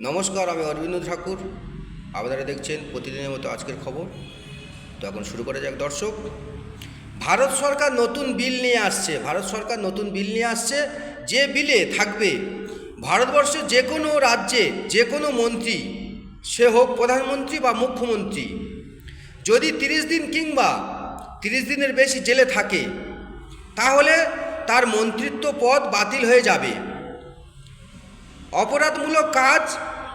নমস্কার, আমি অরবিন্দ ঠাকুর। আপনারা দেখছেন প্রতিদিনের মতো আজকের খবর। তো এখন শুরু করা যাক দর্শক। ভারত সরকার নতুন বিল নিয়ে আসছে। যে বিলে থাকবে ভারতবর্ষের যে কোনো রাজ্যে যে কোনো মন্ত্রী, সে হোক প্রধানমন্ত্রী বা মুখ্যমন্ত্রী, যদি 30 দিন কিংবা 30 দিনের বেশি জেলে থাকে, তাহলে তার মন্ত্রিত্ব পদ বাতিল হয়ে যাবে। অপরাধমূলক কাজ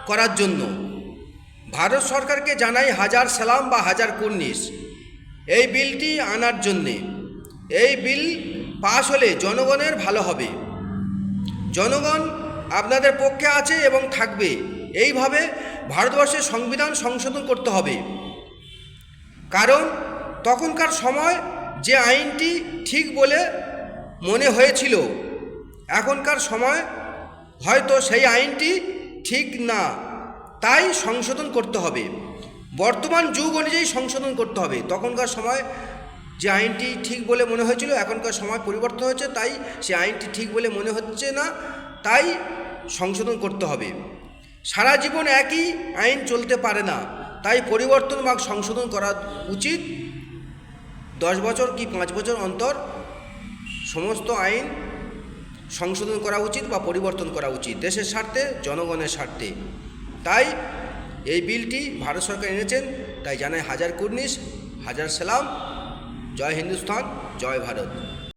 করার জন্য ভারত সরকারকে জানাই হাজার সালাম বা হাজার কুর্নিশ এই বিলটি আনার জন্যে। এই বিল পাশ হলে জনগণের ভালো হবে। জনগণ আপনাদের পক্ষে আছে এবং থাকবে। এইভাবে ভারতবর্ষের সংবিধান সংশোধন করতে হবে। কারণ তখনকার সময় যে আইনটি ঠিক বলে মনে হয়েছিল, এখনকার সময় হয়তো সেই আইনটি ঠিক না, তাই সংশোধন করতে হবে। বর্তমান যুগ অনুযায়ী সংশোধন করতে হবে। তখনকার সময় যে আইনটি ঠিক বলে মনে হয়েছিল, এখনকার সময় পরিবর্তন হয়েছে, তাই সে আইনটি ঠিক বলে মনে হচ্ছে না, তাই সংশোধন করতে হবে। সারা জীবন একই আইন চলতে পারে না, তাই পরিবর্তন বা সংশোধন করা উচিত। 10 বছর কি 5 বছর অন্তর সমস্ত আইন সংশোধন করা উচিত বা পরিবর্তন করা উচিত, দেশের স্বার্থে, জনগণের স্বার্থে। তাই এই বিলটি ভারত সরকার এনেছেন, তাই জানাই হাজার কুর্নিশ, হাজার সালাম। জয় হিন্দুস্তান, জয় ভারত।